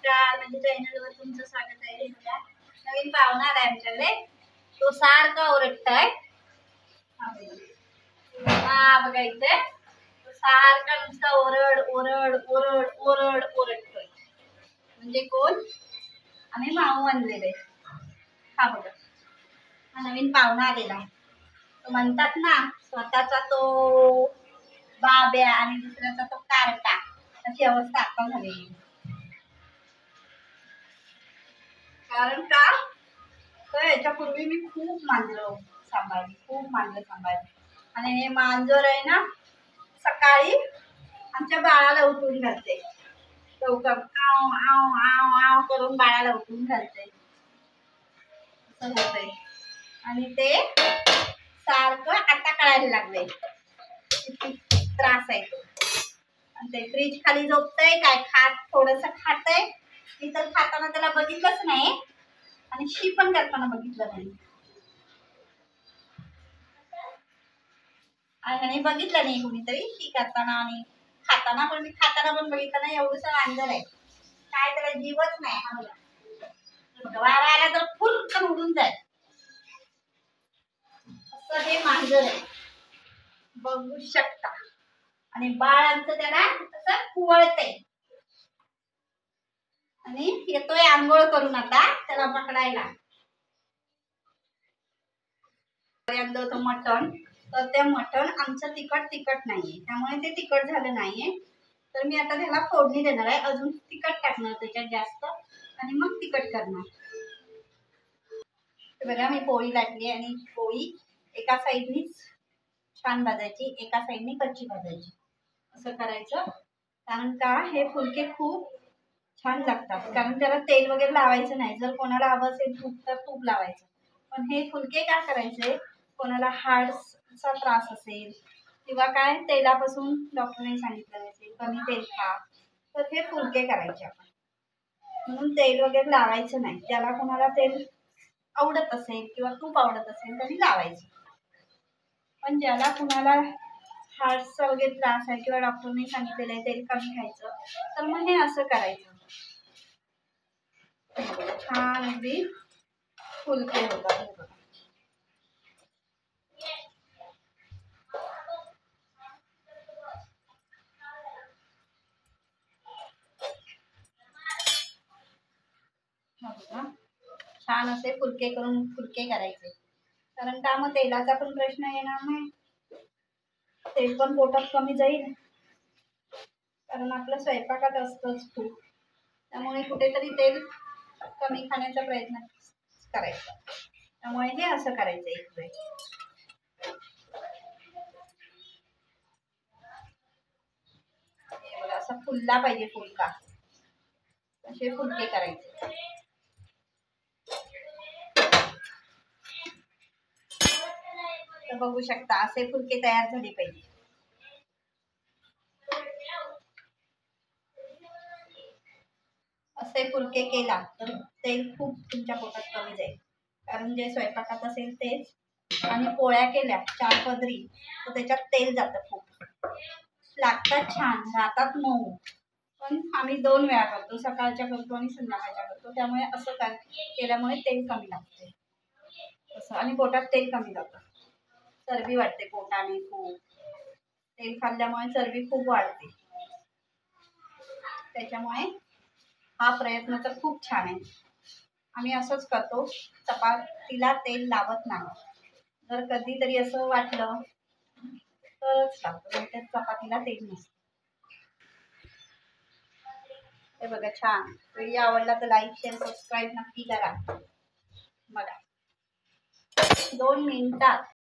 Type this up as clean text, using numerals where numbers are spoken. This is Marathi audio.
नमस्कार, माझ्या चॅनलवर तुमचं स्वागत आहे. नवीन पाहुणा आलाय आमच्याकडे. तो सारखा ओरडताय. हा बघा इथे तो सारखा नुसता ओरड ओरड ओरड ओरड ओरडतोय. म्हणजे कोण? आम्ही माऊ आणलेले. हा बघा, हा नवीन पाहुणा आलेला. तो म्हणतात ना, स्वतःचा तो बाब्या आणि दुसऱ्याचा तो कारटा, अशी अवस्था आता झालेली. कारण का तर याच्यापूर्वी मी खूप मांजरं सांभाळली, खूप मांजरं सांभाळली. आणि हे मांजर आहे ना, सकाळी आमच्या बाळाला उठून घालते. लवकर आव आव आव आव करून बाळाला उठून घालते. असं होतंय. आणि ते सारखं आता कळायला लागले किती त्रास आहे तो. आणि ते फ्रीज खाली झोपतंय, काय थोडंसं खातंय. मी तर खाताना त्याला बघितलंच नाही आणि शी पण करताना बघितलं नाही. आणि बघितलं नाही कुणीतरी शी करताना आणि खाताना, पण मी खाताना पण बघितलं नाही. एवढंसं मांजर आहे, काय त्याला जीवच नाही. हा बघा, वारा आला तर फुरकन उडून जाईल असं हे मांजर आहे, बघू शकता. आणि बाळांचं त्याला असं कुवळतंय आणि येतोय आंघोळ करून आता त्याला पकडायला. आणलं होतं मटण, तर ते मटण आमचं तिखट नाहीये, त्यामुळे ते तिखट झालं नाहीये. तर मी आता त्याला फोडणी देणार आहे, अजून तिखट टाकणार त्याच्यात जास्त आणि मग तिखट करणार. बघा, मी पोळी लाटली आणि पोळी एका साईडनीच छान भाजायची, एका साईडनी कच्ची भाजायची. असं करायचं. कारण का हे फुलके खूप छान लागतात. कारण त्याला तेल वगैरे लावायचं नाही. जर कोणाला हवं असेल तूप तर तूप लावायचं. पण हे फुलके काय करायचे, कोणाला हार्टचा त्रास असेल किंवा काय तेलापासून डॉक्टरने सांगितलं असेल कमी तेल खा, तर हे फुलके करायचे आपण. म्हणून तेल वगैरे लावायचं नाही. ज्याला कोणाला तेल आवडत असेल किंवा तूप आवडत असेल तरी लावायचं. पण ज्याला कुणाला हार्टचा वगैरे त्रास आहे किंवा डॉक्टरने सांगितलेलं आहे तेल कमी खायचं, तर मग हे असं करायचं. छान अगदी फुलके होतात. छान असे फुलके करायचे. कारण का मग तेलाचा पण प्रश्न येणार नाही, तेल पण पोटात कमी जाईल. कारण आपलं स्वयंपाकात असतंच खूप, त्यामुळे कुठेतरी तेल कमी खाण्याचा प्रयत्न करायचा. त्यामुळे हे असं करायचं एक वेळ. असा फुलला पाहिजे फुलका, असे फुलके करायचे. तर बघू शकता असे फुलके तयार झाले पाहिजे. असे फुलके केला तर तेल खूप तुमच्या पोटात कमी जाईल. कारण जे स्वयंपाकात असेल तेच, आणि पोळ्या केल्या 4 पदरी तर त्याच्यात तेल जातं खूप. लागतात छान, राहतात मऊ. पण आम्ही 2 वेळा करतो, सकाळच्या करतो आणि संध्याकाळच्या करतो. त्यामुळे असं केल्यामुळे तेल कमी लागते असं, आणि पोटात तेल कमी जातं. चरबी वाढते पोटाने खूप. तेल खाल्ल्यामुळे चरबी खूप वाढते. त्याच्यामुळे हा प्रयत्न तर खूप छान आहे. आम्ही असंच करतो, चपातीला तेल लावत नाही. जर कधीतरी असं वाटलं तरच लावतो, नाहीतर चपातीला तेल नसतं. हे बघा छान. व्हिडिओ आवडला तर लाईक शेअर सबस्क्राईब नक्की करा. बघा 2 मिनिटात